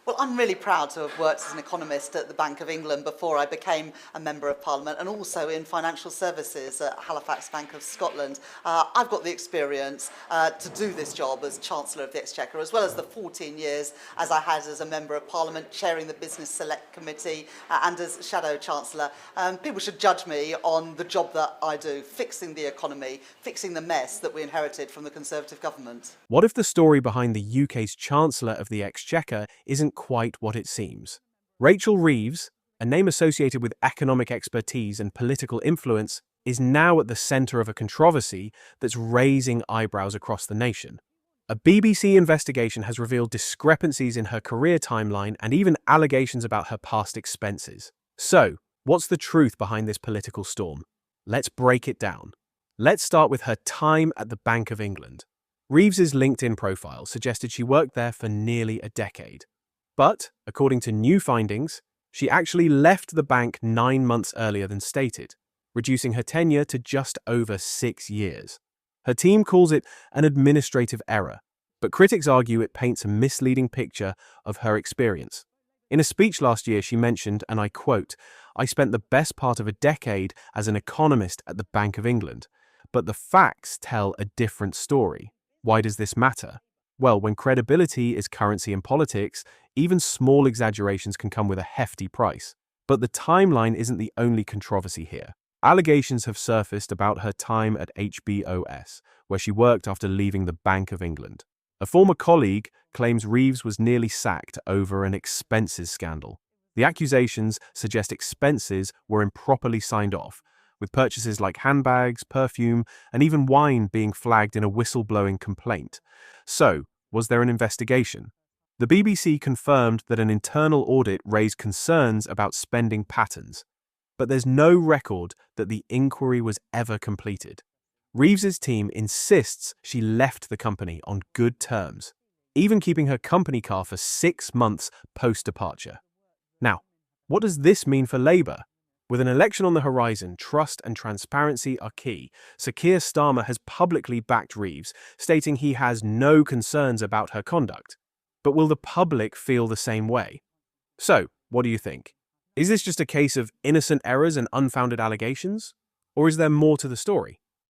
Well, I'm really proud to have worked as an economist at the Bank of England before I became a Member of Parliament, and also in financial services at Halifax Bank of Scotland. I've got the experience to do this job as Chancellor of the Exchequer, as well as the 14 years as I had as a Member of Parliament, chairing the Business Select Committee and as Shadow Chancellor. People should judge me on the job that I do, fixing the economy, fixing the mess that we inherited from the Conservative government. What if the story behind the UK's Chancellor of the Exchequer isn't quite what it seems? Rachel Reeves, a name associated with economic expertise and political influence, is now at the centre of a controversy that's raising eyebrows across the nation. A BBC investigation has revealed discrepancies in her career timeline and even allegations about her past expenses. So, what's the truth behind this political storm? Let's break it down. Let's start with her time at the Bank of England. Reeves's LinkedIn profile suggested she worked there for nearly a decade. But, according to new findings, she actually left the bank 9 months earlier than stated, reducing her tenure to just over 6 years. Her team calls it an administrative error, but critics argue it paints a misleading picture of her experience. In a speech last year, she mentioned, and I quote, "I spent the best part of a decade as an economist at the Bank of England, but the facts tell a different story." Why does this matter? Well, when credibility is currency in politics, even small exaggerations can come with a hefty price. But the timeline isn't the only controversy here. Allegations have surfaced about her time at HBOS, where she worked after leaving the Bank of England. A former colleague claims Reeves was nearly sacked over an expenses scandal. The accusations suggest expenses were improperly signed off, with purchases like handbags, perfume, and even wine being flagged in a whistleblowing complaint. So, was there an investigation? The BBC confirmed that an internal audit raised concerns about spending patterns, but there's no record that the inquiry was ever completed. Reeves's team insists she left the company on good terms, even keeping her company car for 6 months post-departure. Now, what does this mean for Labour? With an election on the horizon, trust and transparency are key. So Keir Starmer has publicly backed Reeves, stating he has no concerns about her conduct. But will the public feel the same way? So, what do you think? Is this just a case of innocent errors and unfounded allegations? Or is there more to the story?